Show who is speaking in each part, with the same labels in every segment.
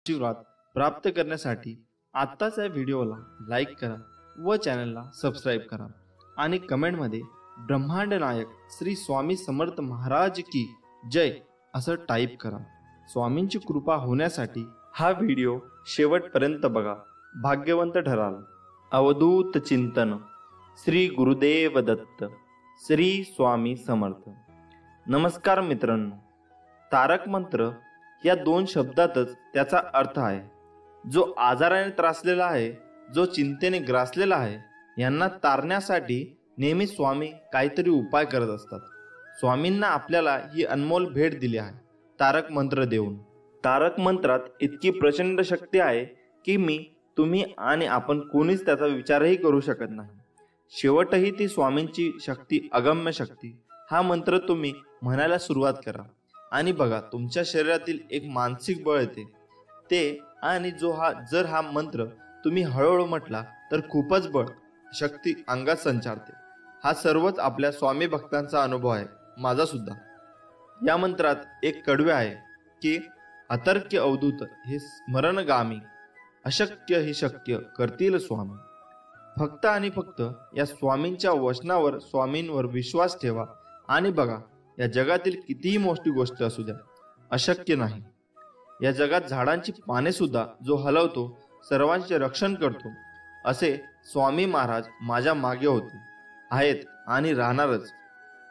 Speaker 1: आशीर्वाद प्राप्त करण्यासाठी आत्ताच या व्हिडिओला लाईक करा व चॅनलला सबस्क्राईब करा आणि कमेंटमध्ये ब्रह्मांड नायक श्री स्वामी समर्थ महाराज की जय असं टाईप करा। स्वामींची कृपा होण्यासाठी हा व्हिडिओ शेवटपर्यंत बघा, भाग्यवंत ठराल। अवधूत चिंतन श्री गुरुदेव दत्त श्री स्वामी समर्थ। नमस्कार मित्रांनो, तारक मंत्र या दोन शब्दातच त्याचा अर्थ आहे। जो आजाराने त्रासलेला आहे, जो चिंतेने ग्रासलेला आहे, यांना तारण्यासाठी नेहमी स्वामी काहीतरी उपाय करत असतात। स्वामींना आपल्याला ही अनमोल भेट दिली आहे तारक मंत्र देऊन। तारक मंत्रात इतकी प्रचंड शक्ती आहे की मी, तुम्ही आणि आपण कोणीच त्याचा विचारही करू शकत नाही। शेवटही ती स्वामींची शक्ती, अगम्य शक्ती। हा मंत्र तुम्ही म्हणायला सुरुवात करा आणि बघा तुमच्या शरीरातील एक मानसिक बळ येते ते, आणि जर हा मंत्र तुम्ही हळूहळू म्हटला तर खूपच बळ, शक्ती अंगात संचारते। हा सर्वच आपल्या स्वामी भक्तांचा अनुभव आहे, माझा सुद्धा। या मंत्रात एक कडवे आहे की अतर्क्य अवधूत हे स्मरणगामी, अशक्य ही शक्य करतील स्वामी। फक्त आणि फक्त या स्वामींच्या वचनावर, स्वामींवर विश्वास ठेवा आणि बघा, या जगातील कितीही मोठी गोष्ट असू द्या, अशक्य नाही। या जगात झाडांची पाने सुद्धा जो हलवतो, सर्वांचे रक्षण करतो, असे स्वामी महाराज माझ्या मागे होते, आहेत आणि राहणारच।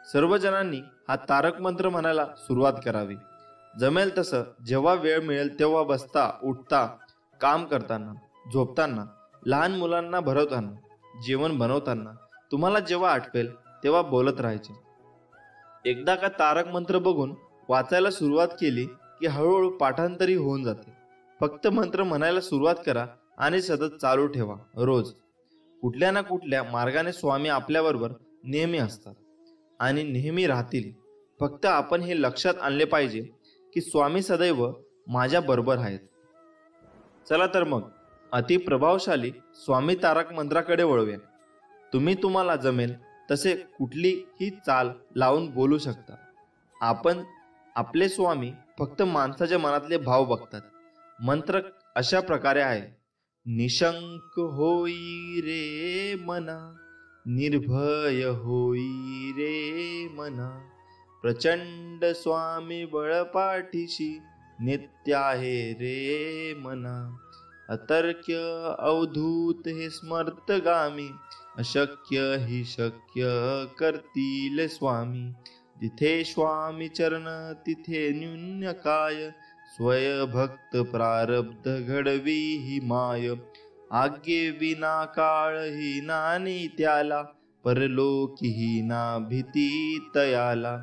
Speaker 1: सर्वजणांनी हा तारक मंत्र म्हणायला सुरुवात करावी। जमेल तसं जेव्हा वेळ मिळेल तेव्हा बसता, उठता, काम करताना, झोपताना, लहान मुलांना भरवताना, जेवण बनवताना, तुम्हाला जेव्हा आठवेल तेव्हा बोलत राहायचे। एकदा का तारक मंत्र बघून वाचायला सुरुवात केली की हळूहळू पाठांतरी होऊन जाते। फक्त मंत्र म्हणायला सुरुवात करा आणि सतत चालू ठेवा। रोज कुठल्या ना कुठल्या मार्गाने स्वामी आपल्याबरोबर नेहमी असतात आणि नेहमी राहतील। फक्त आपण हे लक्षात आणले पाहिजे की स्वामी सदैव माझ्या बरोबर आहेत। चला तर मग अतिप्रभावशाली स्वामी तारक मंत्राकडे वळूया। तुम्हाला जमेल तसे कुठलीही चाल लावून बोलू शकता। आपले स्वामी फक्त माणसाच्या मनातले भाव बघतात। मंत्र अशा प्रकारे आहे। निशंक होई रे मना, निर्भय होई रे मना, प्रचंड स्वामी बळपाठीशी, नित्य आहे रे मना। अतर्क्य अवधूत हे स्मर्तगामी, अशक्य ही शक्य करतील स्वामी। जिथे स्वामी चरण तिथे न्यून्य काय, स्वय भक्त प्रारब्ध घडवी ही माय। आज्ञे विना काळ ही नानी त्याला, परलोकी ही ना भीती तयाला।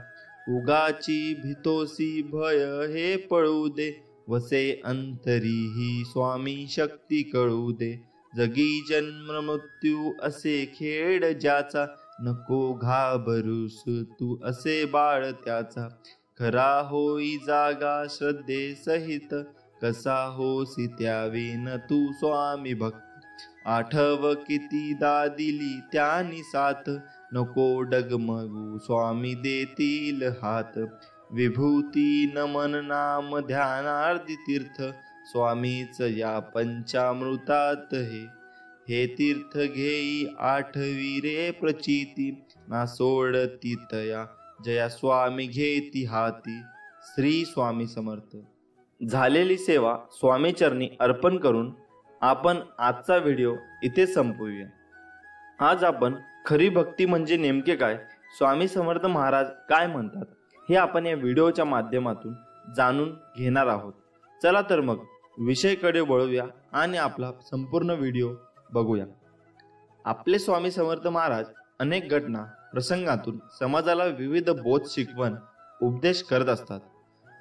Speaker 1: उगाची भीतोसी भय हे पळू दे, वसे अंतरी ही स्वामी शक्ती कळू दे। जगी जन्म मृत्यू असे खेळ ज्याचा, नको घाबरूस तू असे बाळ त्याचा। खरा होई जागा श्रद्धे सहित, कसा होसी त्यावेन तू स्वामी भक्त। आठव कितीदा दिली त्यांनी साथ, नको डगमगू स्वामी देतील हात। विभूती नमन नाम ध्यानार्धी तीर्थ, स्वामीच या पंचामृतात हे तीर्थ घेई आठवी रे प्रचिती। ना सोडती तया जया स्वामी घेती हाती। श्री स्वामी समर्थ। झालेली सेवा स्वामी चरणी अर्पण करून आपण आजचा व्हिडिओ इथे संपवूया। आज आपण खरी भक्ती म्हणजे नेमके काय, स्वामी समर्थ महाराज काय म्हणतात, हे आपण या व्हिडिओच्या माध्यमातून जाणून घेणार आहोत। चला तर मग विषयाकडे वळूया आणि आपला संपूर्ण व्हिडिओ बघूया। आपले स्वामी समर्थ महाराज अनेक घटना प्रसंगातून समाजाला विविध बोध, शिकवण, उपदेश करत असतात।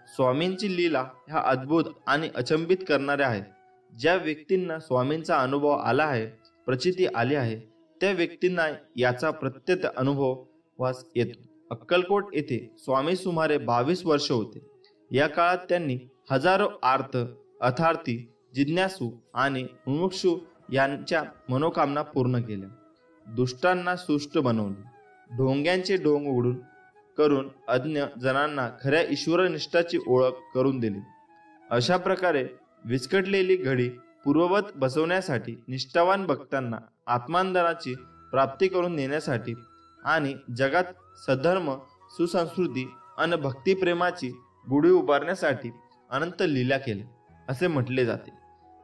Speaker 1: स्वामींची लीला ह्या अद्भुत आणि अचंबित करणाऱ्या आहेत। ज्या व्यक्तींना स्वामींचा अनुभव आला आहे, प्रचिती आली आहे, त्या व्यक्तींना याचा प्रत्यक्ष अनुभव येतो। अक्कलकोट येथे स्वामी सुमारे 22 वर्ष होते। या काळात त्यांनी हजारो आर्त, अर्थार्थी, जिज्ञासू आणि मुमुक्षु यांच्या मनोकामना पूर्ण केल्या। दुष्टांना सुष्ट बनवले, ढोंग्यांचे ढोंग उघडून करून अज्ञ जनांना खऱ्या ईश्वरनिष्ठाची ओळख करून दिली। अशा प्रकारे विस्कटलेली घडी पूर्ववत बसवण्यासाठी, निष्ठावान भक्तांना आत्मानंदाची प्राप्ती करून देण्यासाठी आणि जगात सधर्म, सुसंस्कृती आणि भक्तिप्रेमाची गुढी उभारण्यासाठी अनंत लीला केल्या असे म्हटले जाते.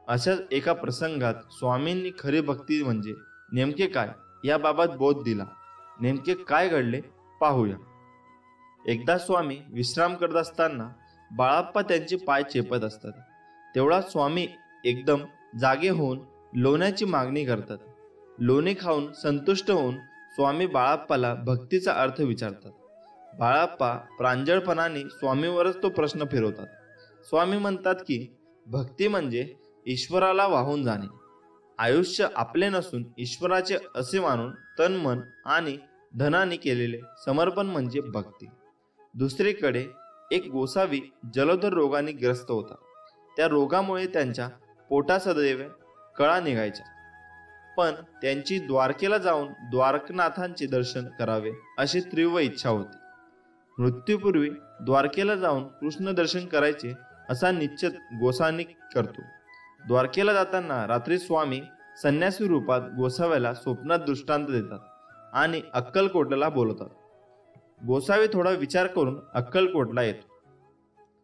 Speaker 1: अशाच एका प्रसंगात स्वामींनी खरी भक्ती म्हणजे नेमके काय याबाबत बोध दिला. नेमके काय घडले पाहूया. एकदा स्वामी विश्राम करत असताना बाळाप्पा त्यांचे पाय चेपत असतात. तेवढा स्वामी एकदम जागे होऊन लोण्याची मागणी करतात. लोणी खाऊन संतुष्ट होऊन स्वामी बाळाप्पाला भक्तीचा अर्थ विचारतात. बाळाप्पा प्रांजळपणाने स्वामीवरच तो प्रश्न फिरवतात. स्वामी म्हणतात की भक्ती म्हणजे ईश्वराला वाहून जाणे. आयुष्य आपले नसून ईश्वराचे असे मानून तन, मन आणि धनाने केलेले समर्पण म्हणजे भक्ती. दुसरीकडे एक गोसावी जलोदर रोगाने ग्रस्त होता. त्या रोगामुळे त्यांच्या पोटा सदैव कळा निघायच्या. पण त्यांची द्वारकेला जाऊन द्वारकनाथांचे दर्शन करावे अशी तीव्र इच्छा होती. मृत्यूपूर्वी द्वारकेला जाऊन कृष्ण दर्शन करायचे असा निश्चय गोसावी करतो. द्वारकेला जाताना रात्री स्वामी संन्यासी रूपात गोसाव्याला स्वप्नात दृष्टांत देतात आणि अक्कलकोटला बोलवतात. गोसावी थोडा विचार करून अक्कलकोटला येतो.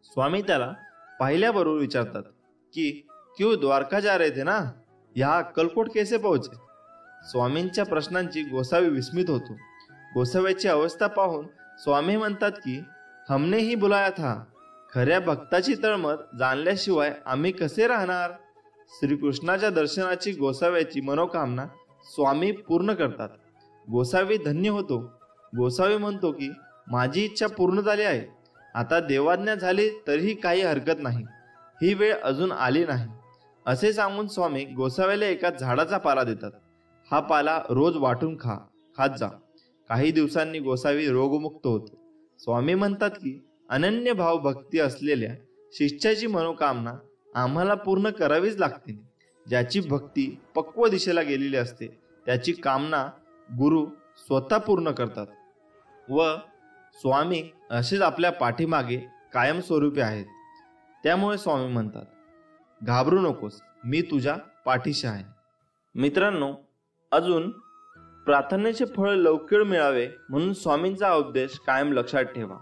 Speaker 1: स्वामी त्याला पाहिल्याबरोबर विचारतात की क्यों द्वारका जा रहे थे ना, यहाँ अक्कलकोट कैसे पहुंचे? स्वामींच्या प्रश्नांची गोसावी विस्मित होतो. गोसाव्याची अवस्था पाहून स्वामी म्हणतात की हमने ही बुलाया था. खऱ्या भक्ताची तळमळ जाणल्याशिवाय आम्ही कसे राहणार? श्रीकृष्णाच्या दर्शनाची गोसाव्याची मनोकामना स्वामी पूर्ण करतात. गोसावी धन्य होतो. गोसावी म्हणतो की माझी इच्छा पूर्ण झाली आहे. आता देवाज्ञा झाली तरीही काही हरकत नाही. ही वेळ अजून आली नाही असे सांगून स्वामी गोसाव्याला एका झाडाचा पाला देतात. हा पाला रोज वाटून खात जा. काही दिवसांनी गोसावी रोगमुक्त होतो. स्वामी म्हणतात की अनन्य भाव भक्ती असलेल्या शिष्याची मनोकामना आम्हाला पूर्ण करावीच लागते. ज्याची भक्ती पक्व दिशेला गेलेली असते त्याची कामना गुरु स्वतः पूर्ण करतात व स्वामी असेच आपल्या पाठीमागे कायमस्वरूपी आहेत. त्यामुळे स्वामी म्हणतात घाबरू नकोस, मी तुझ्या पाठीशी आहे. मित्रांनो, अजून प्रार्थनेचे फळ लवकर मिळावे म्हणून स्वामींचा उपदेश कायम लक्षात ठेवा.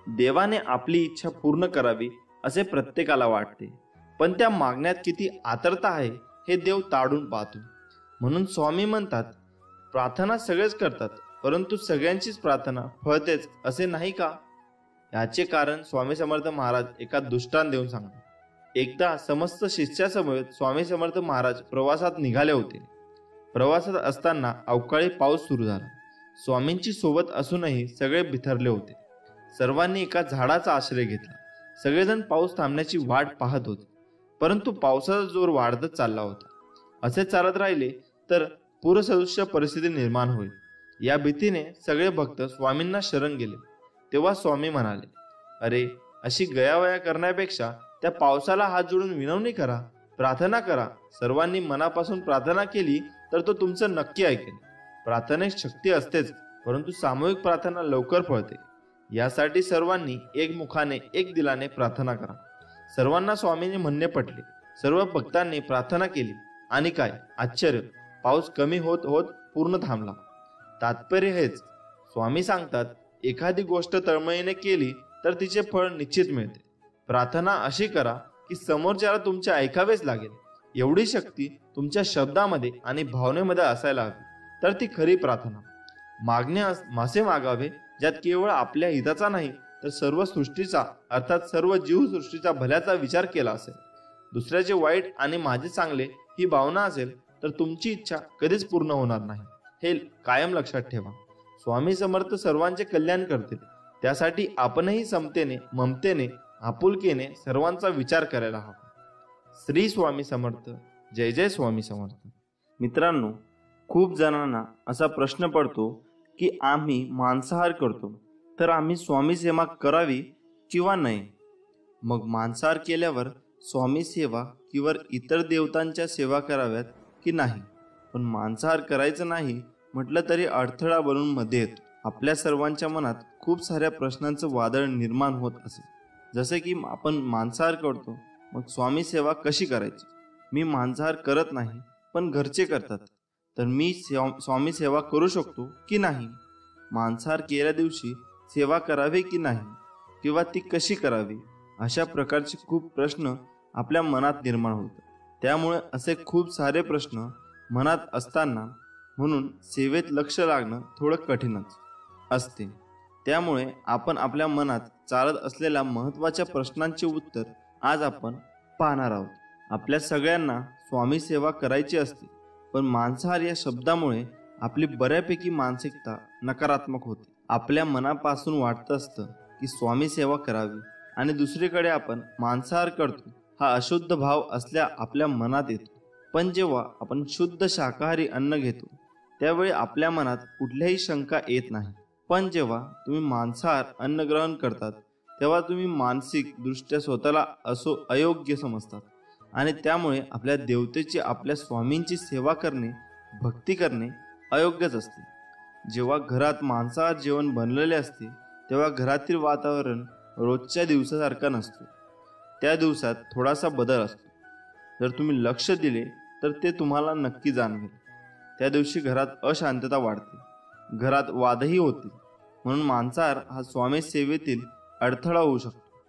Speaker 1: देवाने आपली इच्छा पूर्ण करावी असे प्रत्येकाला वाटते, पण त्या मागण्यात किती आतुरता आहे हे देव ताडून पाहतो. म्हणून स्वामी म्हणतात प्रार्थना सगळेच करतात, परंतु सगळ्यांचीच प्रार्थना फळतेच असे नाही का? याचे कारण स्वामी समर्थ महाराज एका दृष्टांत देऊन सांगतात. एकदा समस्त शिष्यासमवेत स्वामी समर्थ महाराज प्रवासात निघाले होते. प्रवासात असताना अवकाळी पाऊस सुरू झाला. स्वामींची सोबत असूनही सगळे बिथरले होते. सर्वांनी एका झाडाचा आश्रय घेतला. सगळेजण पाऊस थांबण्याची वाट पाहत होते, परंतु पावसाचा जोर वाढतच चालला होता. असे चालत राहिले तर पूरसदृश्य परिस्थिती निर्माण होईल या भीतीने सगळे भक्त स्वामींना शरण गेले. तेव्हा स्वामी म्हणाले, अरे, अशी गयावया करण्यापेक्षा त्या पावसाला हात जोडून विनवणी करा, प्रार्थना करा. सर्वांनी मनापासून प्रार्थना केली तर तो तुमचं नक्की ऐकेल. प्रार्थनेत शक्ती असतेच, परंतु सामूहिक प्रार्थना लवकर फळते. यासाठी सर्वांनी एक मुखाने एक दिलाने प्रार्थना करा. सर्वांना स्वामींचे म्हणणे पटले. सर्व भक्तांनी प्रार्थना केली आणि काय आश्चर्य, पाऊस कमी होत होत पूर्ण थांबला. तात्पर्य हेच, स्वामी सांगतात एखादी गोष्ट तळमळीने केली तर तिचे फळ निश्चित मिळते. प्रार्थना अशी करा की समोरच्याला तुमचे ऐकावेच लागेल. एवढी शक्ती तुमच्या शब्दामध्ये आणि भावनेमध्ये असायला हवी, तर ती खरी प्रार्थना. मासे मागावे ज्यात केवळ आपल्या हिताचा नाही तर सर्व सृष्टीचा अर्थात सर्व जीवसृष्टीचा भल्याचा विचार केला असेल. दुसऱ्याचे वाईट आणि माझे चांगले ही भावना असेल तर तुमची इच्छा कधीच पूर्ण होणार नाही. हे कायम लक्षात ठेवा. स्वामी समर्थ सर्वांचे कल्याण करतील. त्यासाठी आपणही समतेने, ममतेने, आपुलकीने सर्वांचा विचार करायला हवा. श्री स्वामी समर्थ. जय जय स्वामी समर्थ. मित्रांनो, खूप जणांना असा प्रश्न पडतो की आम्ही मांसाहार करतो तर आम्ही स्वामी सेवा करावी किंवा नाही. मग मांसाहार केल्यावर स्वामी सेवा किंवा इतर देवतांच्या सेवा कराव्यात की नाही? पण मांसाहार करायचं नाही म्हटलं तरी अडथळा बनून मध्ये येतो. आपल्या सर्वांच्या मनात खूप साऱ्या प्रश्नांचं वादळ निर्माण होत असे. जसे की आपण मांसाहार करतो, मग स्वामी सेवा कशी करायची? मी मांसाहार करत नाही, पण घरचे करतात, तर मी स्वामी सेवा करू शकतो की नाही? मांसाहार केल्या दिवशी सेवा करावी की नाही, किंवा ती कशी करावी? अशा प्रकारचे खूप प्रश्न आपल्या मनात निर्माण होतात. त्यामुळे असे खूप सारे प्रश्न मनात असताना म्हणून सेवेत लक्ष लागणं थोडं कठीणच असते. त्यामुळे आपण आपल्या मनात चालत असलेल्या महत्त्वाच्या प्रश्नांचे उत्तर आज आपण पाहणार आहोत. आपल्या सगळ्यांना स्वामी सेवा करायची असते, पण मांसाहार या शब्दामुळे आपली बऱ्यापैकी मानसिकता नकारात्मक होते. आपल्या मनापासून वाटतं असतं की स्वामी सेवा करावी, आणि दुसरीकडे आपण मांसाहार करतो हा अशुद्ध भाव असल्या आपल्या मनात येतो. पण जेव्हा आपण शुद्ध शाकाहारी अन्न घेतो त्यावेळी आपल्या मनात कुठल्याही शंका येत नाही. पण जेव्हा तुम्ही मांसाहार अन्न ग्रहण करतात तेव्हा तुम्ही मानसिक दृष्ट्या स्वतःला अयोग्य समजतात, आणि त्यामुळे आपल्या देवतेची, आपल्या स्वामींची सेवा करणे, भक्ती करणे अयोग्यच असते. जेव्हा घरात मांसाहार जेवण बनलेले असते तेव्हा घरातील वातावरण रोजच्या दिवसासारखा नसतो. त्या दिवसात थोडासा बदल असतो. जर तुम्ही लक्ष दिले तर ते तुम्हाला नक्की जाणवेल. त्या दिवशी घरात अशांतता वाढते, घरात वादही होतील. म्हणून मांसाहार हा स्वामी सेवेतील अडथळा होऊ शकतो.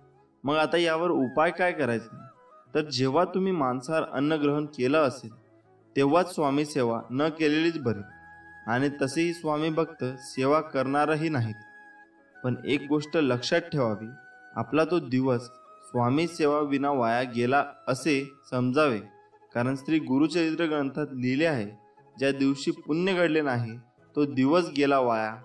Speaker 1: मग आता यावर उपाय काय करायचा? तर जेव्हा तुम्ही मांसाहार अन्न ग्रहण केलं असेल तेव्हाच स्वामी सेवा न केलेलीच बरी. आणि तसेही स्वामी भक्त सेवा करणारही नाहीत. पण एक गोष्ट लक्षात ठेवावी, आपला तो दिवस स्वामी सेवा विना वाया गेला असे समजावे. कारण श्री गुरुचरित्र ग्रंथात लिहिले आहे, ज्या दिवशी पुण्य घडले नाही तो दिवस गेला वाया,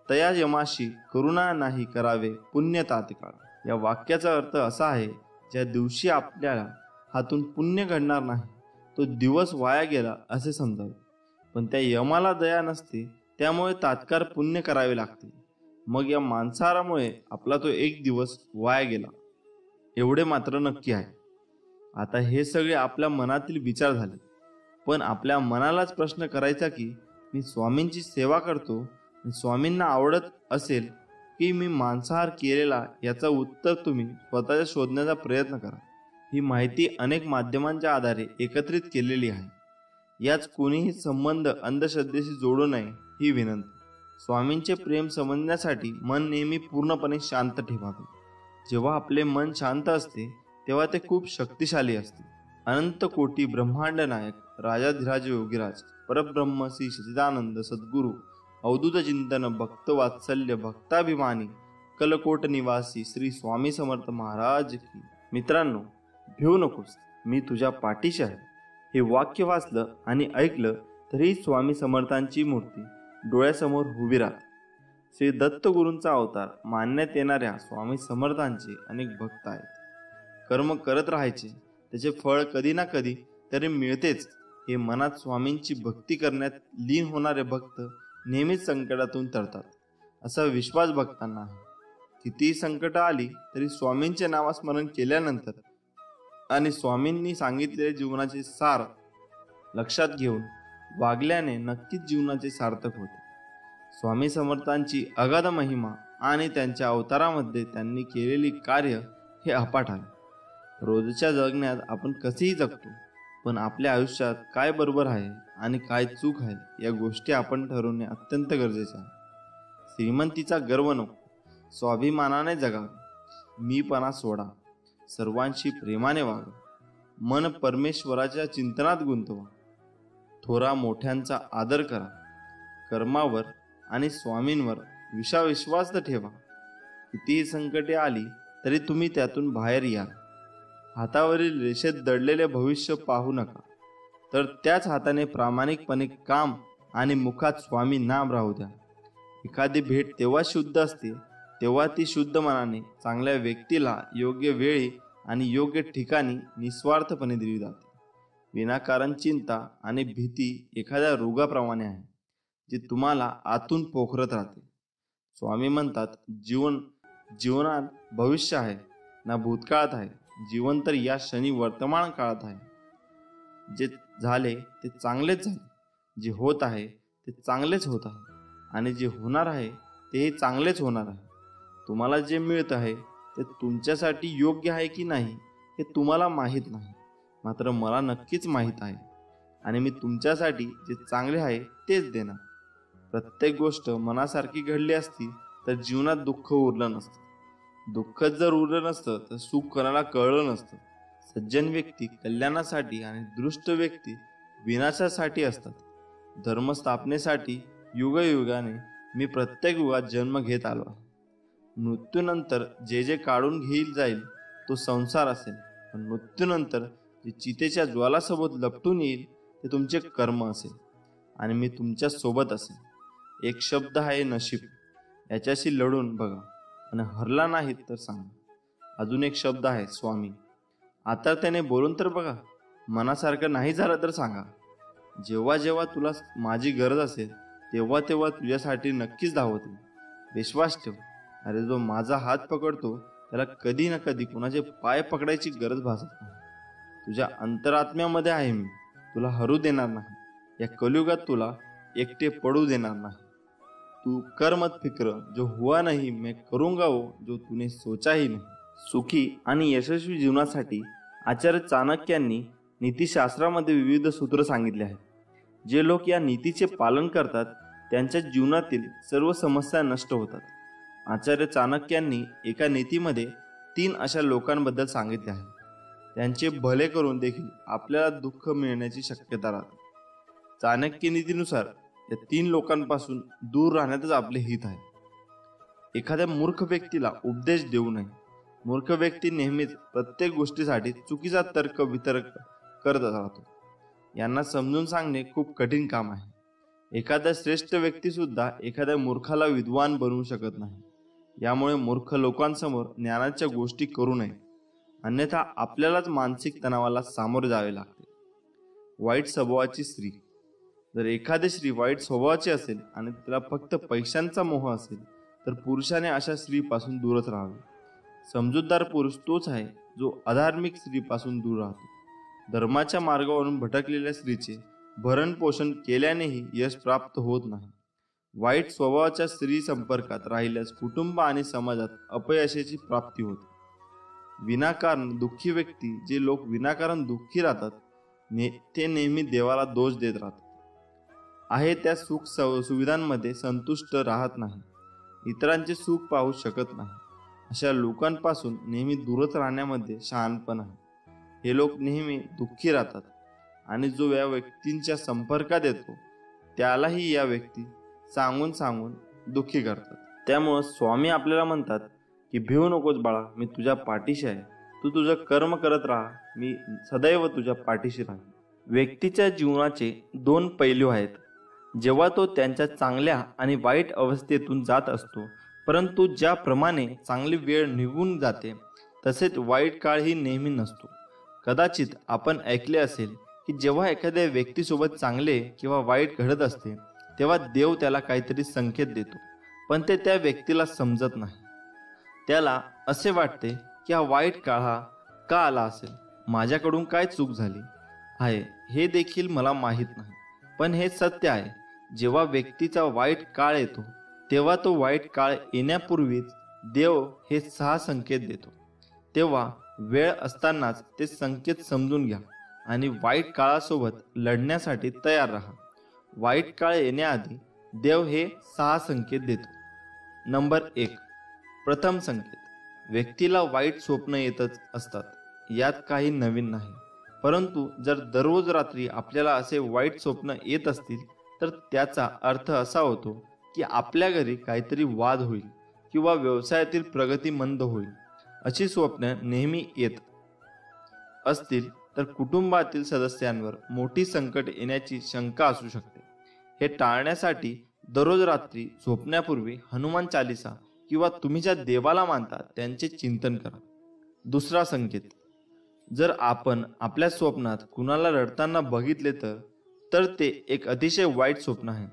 Speaker 1: तया यमाशी करुणा नाही करावे पुण्य तात्काळ. या वाक्याचा अर्थ असा आहे, ज्या दिवशी आपल्याला हातून पुण्य घडणार नाही तो दिवस वाया गेला असे समजावे. पण त्या यमाला दया नसते, त्यामुळे तात्काळ पुण्य करावे लागते. मग या मांसाहारामुळे आपला तो एक दिवस वाया गेला एवढे मात्र नक्की आहे. आता हे सगळे आपल्या मनातील विचार झाले. पण आपल्या मनालाच प्रश्न करायचा की मी स्वामींची सेवा करतो, स्वामींना आवडत असेल की मी मांसाहार केलेला, याचं उत्तर तुम्ही स्वतःच्या शोधण्याचा प्रयत्न करा. ही माहिती अनेक माध्यमांच्या आधारे एकत्रित केलेली आहे. याच कोणीही संबंध अंधश्रद्धेशी जोडू नये ही विनंती. स्वामींचे प्रेम समजण्यासाठी मन नेहमी पूर्णपणे शांत ठेवावे. जेव्हा आपले मन शांत असते तेव्हा ते खूप शक्तिशाली असते. अनंत कोटी ब्रह्मांड नायक राजाधिराज योगीराज परब्रह्म श्री सच्चिदानंद सद्गुरु अवधूत चिंतन भक्त वात्सल्य भक्ताभिमानी कलकोट निवासी श्री स्वामी समर्थ महाराज की. मित्रांनो, भिवू नकोस, मी तुझ्या पाठीशी आहे. हे वाक्य वाचलं आणि ऐकलं तरी स्वामी समर्थांची मूर्ती डोळ्यासमोर उभी राहते. श्री दत्तगुरूंचा अवतार मानण्यात येणाऱ्या स्वामी समर्थांचे अनेक भक्त आहेत. कर्म करत राहायचे, त्याचे फळ कधी ना कधी तरी मिळतेच हे मनात स्वामींची भक्ती करण्यात लीन होणारे भक्त नेहमीच संकटातून तरतात असा विश्वास भक्तांना आहे. कितीही संकट आली तरी स्वामींचे नामस्मरण केल्यानंतर आणि स्वामींनी सांगितलेले जीवनाचे सार लक्षात घेऊन वागल्याने नक्कीच जीवनाचे सार्थक होते. स्वामी समर्थांची अगाध महिमा आणि त्यांच्या अवतारामध्ये त्यांनी केलेली कार्य हे अफाट आहे. रोजच्या जगण्यात आपण कसेही जगतो, पण आपल्या आयुष्यात काय बरोबर आहे आणि काय चूक आहे या गोष्टी आपण ठरवणे अत्यंत गरजेचे आहे. श्रीमंतीचा गर्व नको, स्वाभिमानाने जगावे, मीपणा सोडा, सर्वांशी प्रेमाने वागा, मन परमेश्वराच्या चिंतनात गुंतवा, थोरा मोठ्यांचा आदर करा, कर्मावर आणि स्वामींवर विश्वास ठेवा. कितीही संकटे आली तरी तुम्ही त्यातून बाहेर या. हातावरील रेषेत दडलेले भविष्य पाहू नका, तर त्याच हाताने प्रामाणिकपणे काम आणि मुखात स्वामी नाम राहू द्या. एखादी भेट तेव्हा शुद्ध असते तेव्हा ती शुद्ध मनाने चांगल्या व्यक्तीला योग्य वेळी आणि योग्य ठिकाणी निस्वार्थपणे दिली जाते. विनाकारण चिंता आणि भीती एखाद्या रोगाप्रमाणे आहे, जी तुम्हाला आतून पोखरत राहते. स्वामी म्हणतात, जीवनात भविष्य आहे ना भूतकाळात आहे. जीवन तर या क्षणी वर्तमान काळात आहे. जे झाले ते चांगलेच झाले, जे होत आहे ते चांगलेच होत आहे, आणि जे होणार आहे तेही चांगलेच होणार आहे. तुम्हाला जे मिळत आहे ते तुमच्यासाठी योग्य आहे की नाही हे तुम्हाला माहीत नाही, मात्र मला नक्कीच माहीत आहे आणि मी तुमच्यासाठी जे चांगले आहे तेच देणार. प्रत्येक गोष्ट मनासारखी घडली असती तर जीवनात दुःख उरलं नसतं. दुःखच जर उरलं नसतं तर सुख कोणाला कळलं नसतं. सज्जन व्यक्ती कल्याणासाठी आणि दृष्ट व्यक्ती विनाशासाठी असतात. धर्मस्थापनेसाठी युगयुगाने मी प्रत्येक युगात जन्म घेत आलो आहे. मृत्यूनंतर जे जे काढून घेईल जाईल तो संसार असेल, पण मृत्यूनंतर जे चितेच्या ज्वालासोबत लपटून येईल ते तुमचे कर्म असेल आणि मी तुमच्या सोबत असेल. एक शब्द आहे नशीब, याच्याशी लढून बघा आणि हरला नाहीत तर सांगा. अजून एक शब्द आहे स्वामी, आता त्याने बोलून तर बघा. मनासारखं नाही झालं तर सांगा. जेव्हा जेव्हा तुला माझी गरज असेल तेव्हा तेव्हा तुझ्यासाठी नक्कीच धावतील. विश्वास ठेव. अरे जो माझा हात पकडतो त्याला कधी ना कधी कुणाचे पाय पकडायची गरज भासत नाही. तुझ्या अंतरात्म्यामध्ये आहे मी, तुला हरू देणार नाही. या कलियुगात तुला एकटे पडू देणार नाही. तू कर मत फिक्र, जो हुआ नहीं मैं करूंगा वो जो तूने सोचा ही नहीं. सुखी आणि यशस्वी जीवनासाठी आचार्य चाणक्यांनी नीतिशास्त्रामध्ये विविध सूत्र सांगितले आहेत. जे लोक या नीतीचे पालन करतात त्यांच्या जीवनातील सर्व समस्या नष्ट होतात. आचार्य चाणक्यांनी एका नीतीमध्ये 3 अशा लोकांबद्दल सांगितले आहे. त्यांचे भले करून देखील आपल्याला दुःख मिळण्याची शक्यता राहते. चाणक्य नीतीनुसार या 3 लोकांपासून दूर राहण्यातच आपले हित आहे. एखाद्या मूर्ख व्यक्तीला उपदेश देऊ नये. मूर्ख व्यक्ती नेहमीच प्रत्येक गोष्टीसाठी चुकीचा तर्क वितर्क करत राहतो. यांना समजून सांगणे खूप कठीण काम आहे. एखादा श्रेष्ठ व्यक्ती सुद्धा एखाद्या मूर्खाला विद्वान बनवू शकत नाही. यामुळे मूर्ख लोकांसमोर ज्ञानाच्या गोष्टी करू नये, अन्यथा आपल्यालाच मानसिक तणावाला सामोरे जावे लागते. वाईट स्वभावाची स्त्री. जर एखादी स्त्री वाईट स्वभावाची असेल आणि तिला फक्त पैशांचा मोह असेल तर पुरुषाने अशा स्त्रीपासून दूरच राहावे. समजूतदार पुरुष तोच आहे जो अधार्मिक स्त्रीपासून दूर राहतो. धर्माच्या मार्गावरून भटकलेल्या स्त्रीचे भरण पोषण केल्यानेही यश प्राप्त होत नाही. वाईट स्वभावाच्या स्त्री संपर्कात राहिल्यास कुटुंब आणि समाजात अपयशाची प्राप्ती होते. विनाकारण दुःखी व्यक्ती, जे लोक विनाकारण दुःखी राहतात ते नेहमी देवाला दोष देत राहतात. आहे त्या सुख सुविधांमध्ये संतुष्ट राहत नाही, इतरांचे सुख पाहू शकत नाही. अशा लोकांपासून नेहमी दूरच राहण्यामध्ये शहाणपण आहे. हे लोक नेहमी दुःखी राहतात आणि जो या व्यक्तींच्या संपर्कात येतो त्यालाही या व्यक्ती सांगून सांगून दुःखी करतात. त्यामुळं स्वामी आपल्याला म्हणतात की भिवू नकोस बाळा, मी तुझ्या पाठीशी आहे. तू तुझं कर्म करत राहा, मी सदैव तुझ्या पाठीशी राहीन. व्यक्तीच्या जीवनाचे 2 पैलू आहेत. जेव्हा तो त्यांच्या चांगल्या आणि वाईट अवस्थेतून जात असतो, परंतु ज्याप्रमाणे चांगली वेळ निघून जाते तसेच वाईट काळही नेहमी नसतो. कदाचित आपण ऐकले असेल की जेव्हा एखाद्या व्यक्तीसोबत चांगले किंवा वाईट घडत असते तेव्हा देव त्याला काहीतरी संकेत देतो, पण ते त्या व्यक्तीला समजत नाही. त्याला असे वाटते की हा वाईट काळ हा का आला असेल, माझ्याकडून काय चूक झाली आहे हे देखील मला माहीत नाही. पण हे सत्य आहे, जेव्हा व्यक्तीचा वाईट काळ येतो तेव्हा तो वाईट काळ येण्यापूर्वीच देव हे 6 संकेत देतो. तेव्हा वेळ असतानाच ते संकेत समजून घ्या आणि वाईट काळासोबत लढण्यासाठी तयार राहा. वाईट काळ येण्याआधी देव हे 6 संकेत देतो. नंबर 1, प्रथम संकेत. व्यक्तीला वाईट स्वप्न येतच असतात, यात काही नवीन नाही. परंतु जर दररोज रात्री आपल्याला असे वाईट स्वप्न येत असतील तर त्याचा अर्थ असा होतो की आपल्या घरी काहीतरी वाद होईल किंवा व्यवसायातील प्रगती मंद होईल. अशी स्वप्न नेहमी येत असतील तर कुटुंबातील सदस्यांवर मोठी संकट येण्याची शंका असू शकते. हे टाळण्यासाठी दररोज रात्री झोपण्यापूर्वी हनुमान चालीसा किंवा तुम्ही ज्या देवाला मानता त्यांचे चिंतन करा. दुसरा संकेत. जर आपण आपल्या स्वप्नात कुणाला रडताना बघितले तर ते एक अतिशय वाईट स्वप्न आहे.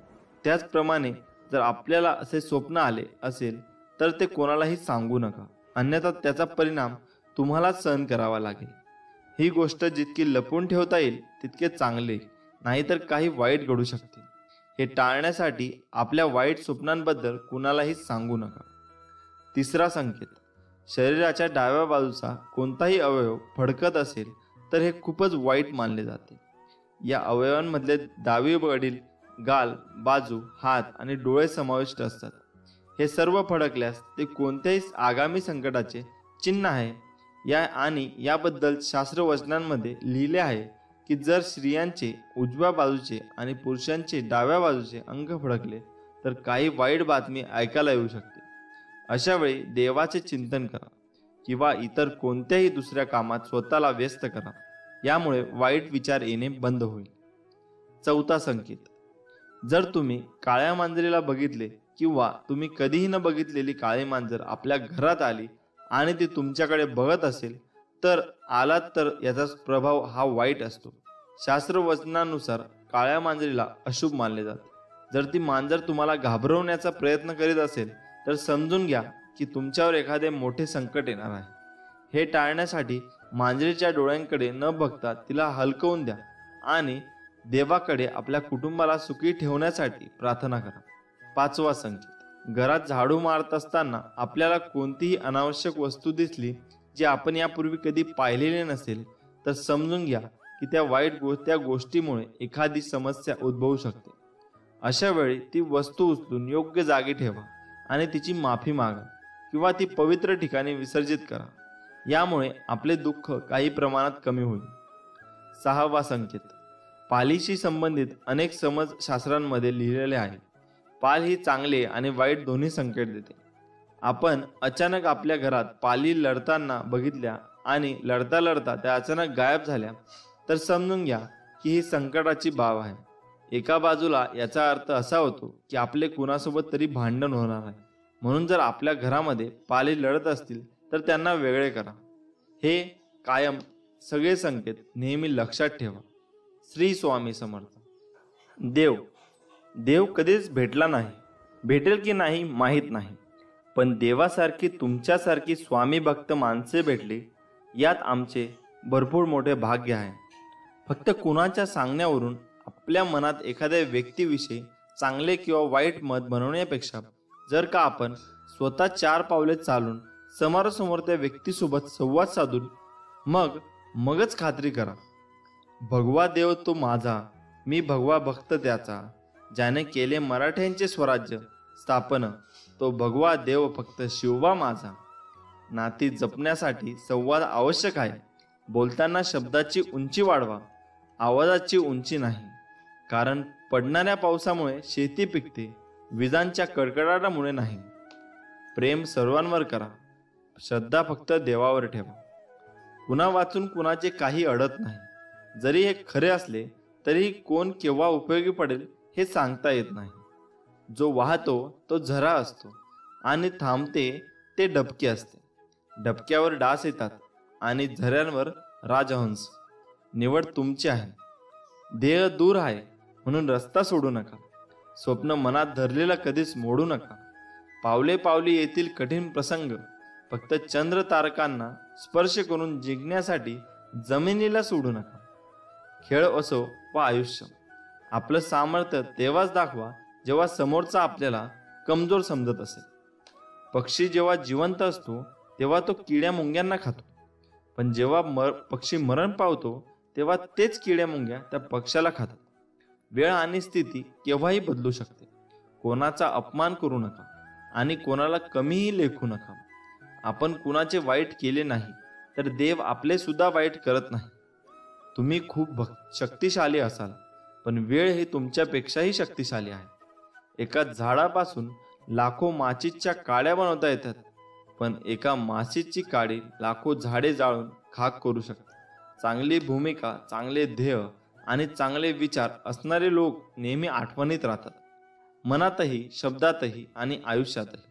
Speaker 1: त्याचप्रमाणे जर आपल्याला असे स्वप्न आले असेल तर ते कोणालाही सांगू नका, अन्यथा त्याचा परिणाम तुम्हाला सहन करावा लागेल. ही गोष्ट जितकी लपवून ठेवता येईल तितके चांगले, नाहीतर काही वाईट घडू शकते. हे टाळण्यासाठी आपल्या वाईट स्वप्नांबद्दल कुणालाही सांगू नका. तिसरा संकेत. शरीराच्या डाव्या बाजूचा कोणताही अवयव फडकत असेल तर हे खूपच वाईट मानले जाते. या अवयवांमधले डावीकडील गाल, बाजू, हात आणि डोळे समाविष्ट असतात. हे सर्व फडकल्यास ते कोणत्याही आगामी संकटाचे चिन्ह आहे. याबद्दल शास्त्रवचनांमध्ये लिहिले आहे की जर स्त्रियांचे उजव्या बाजूचे आणि पुरुषांचे डाव्या बाजूचे अंग फडकले तर काही वाईट बातमी ऐकायला येऊ शकते. अशा वेळी देवाचे चिंतन करा किंवा इतर कोणत्याही दुसऱ्या कामात स्वतःला व्यस्त करा. यामुळे वाईट विचार येणे बंद होईल. चौथा संकेत, जर तुम्ही काळ्या मांजरीला बघितले किंवा तुम्ही कधीही न बघितलेली काळी मांजर आपल्या घरात आली आणि ती तुमच्याकडे बघत असेल तर याचा प्रभाव हा वाईट असतो. शास्त्रवचनानुसार काळ्या मांजरीला अशुभ मानले जाते. जर ती मांजर तुम्हाला घाबरवण्याचा प्रयत्न करीत असेल तर समजून घ्या की तुमच्यावर एखादे मोठे संकट येणार आहे. हे टाळण्यासाठी मांजरीच्या डोळ्यांकडे न बघता तिला हलकवून द्या आणि देवाकडे आपल्या कुटुंबाला सुखी ठेवण्यासाठी प्रार्थना करा. पाचवा संकेत, घरात झाडू मारत असताना आपल्याला कोणतीही अनावश्यक वस्तू दिसली जी आपण यापूर्वी कधी पाहिलेली नसेल तर समजून घ्या की त्या गोष्टीमुळे एखादी समस्या उद्भवू शकते. अशा वेळी ती वस्तू उचलून योग्य जागी ठेवा आणि तिची माफी मागा किंवा ती पवित्र ठिकाणी विसर्जित करा. यामुळे आपले दुःख काही प्रमाणात कमी होईल. सहावा संकेत, पालीशी संबंधित अनेक समज शास्त्रांमध्ये लिहिलेले आहे. पाल ही चांगले आणि वाईट दोन्ही संकेत देते. आपण अचानक आपल्या घरात पाली लढताना बघितल्या आणि लढता लढता त्या अचानक गायब झाल्या तर समजून घ्या की ही संकटाची बाब आहे. एका बाजूला याचा अर्थ असा होतो की आपले कुणासोबत तरी भांडण होणार आहे. म्हणून जर आपल्या घरामध्ये पाली लढत असतील तर त्यांना वेगळे करा. हे कायम सगळे संकेत नेहमी लक्षात ठेवा. श्री स्वामी समर्थ. देव कधीच भेटला नाही, भेटेल की नाही माहीत नाही, पण देवासारखी तुमच्यासारखी स्वामी भक्त माणसे भेटली यात आमचे भरपूर मोठे भाग्य आहे. फक्त कुणाच्या सांगण्यावरून आपल्या मनात एखाद्या व्यक्तीविषयी चांगले किंवा वाईट मत बनवण्यापेक्षा जर का आपण स्वतः 4 पावले चालून समोरासमोर त्या व्यक्तीसोबत संवाद साधून मगच खात्री करा. भगवा देव तो माझा, मी भगवा भक्त त्याचा, ज्याने केले मराठ्यांचे स्वराज्य स्थापन, तो भगवा देव फक्त शिवबा माझा. नाती जपण्यासाठी संवाद आवश्यक आहे. बोलताना शब्दाची उंची वाढवा, आवाजाची उंची नाही. कारण पडणाऱ्या पावसामुळे शेती पिकते, विजांच्या कडकडाटामुळे नाही. प्रेम सर्वांवर करा, श्रद्धा फक्त देवावर ठेवा. कुणा वाचून कुणाचे काही अडत नाही. जरी हे खरे असले तरी कोण केव्हा उपयोगी पडेल हे सांगता येत नाही. जो वाहतो तो झरा असतो आणि थांबते ते डबके असते. डबक्यावर डास येतात आणि झऱ्यांवर राजहंस. निवड तुमची आहे. ध्येय दूर आहे म्हणून रस्ता सोडू नका. स्वप्न मनात धरलेला कधीच मोडू नका. पावले पावली येतील कठीण प्रसंग. फक्त चंद्र तारकांना स्पर्श करून जिंकण्यासाठी जमिनीला सोडू नका. खेळ असो व आयुष्य, आपलं सामर्थ्य तेव्हाच दाखवा जेव्हा समोरचा आपल्याला कमजोर समजत असेल. पक्षी जेव्हा जिवंत असतो तेव्हा तो किड्या मुंग्यांना खातो, पण जेव्हा पक्षी मरण पावतो तेव्हा तेच किड्या मुंग्या त्या पक्षाला खातात. वेळ आणि स्थिती केव्हाही बदलू शकते. कोणाचा अपमान करू नका आणि कोणाला कमीही लेखू नका. आपण कुणाचे वाईट केले नाही तर देव आपले सुद्धा वाईट करत नाही. तुम्ही खूप शक्तिशाली असाल, पण वेळ ही तुमच्यापेक्षाही शक्तिशाली आहे. एका झाडापासून लाखो माचीच्या काड्या बनवता येतात, पण एका माचीची काडी लाखो झाडे जाळून खाक करू शकते. चांगली भूमिका, चांगले ध्येय आणि चांगले विचार असणारे लोक नेहमी आठवणीत राहतात, मनातही, शब्दातही आणि आयुष्यातही.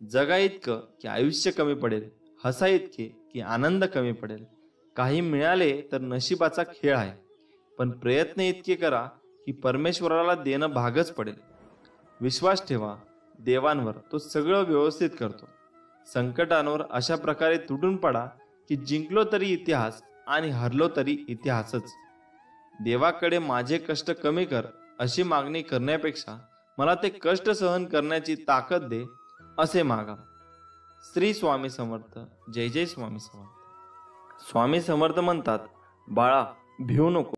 Speaker 1: जगा इतकं की आयुष्य कमी पडेल, हसा इतके की आनंद कमी पडेल. काही मिळाले तर नशिबाचा खेळ आहे, पण प्रयत्न इतके करा की परमेश्वराला देणं भागच पडेल. विश्वास ठेवा देवांवर, तो सगळं व्यवस्थित करतो. संकटांवर अशा प्रकारे तुटून पडा की जिंकलो तरी इतिहास आणि हरलो तरी इतिहासच. देवाकडे माझे कष्ट कमी कर अशी मागणी करण्यापेक्षा मला ते कष्ट सहन करण्याची ताकद दे असे मागा. श्री स्वामी समर्थ. जय जय स्वामी समर्थ. स्वामी समर्थ म्हणतात, बाळा भिवू नको.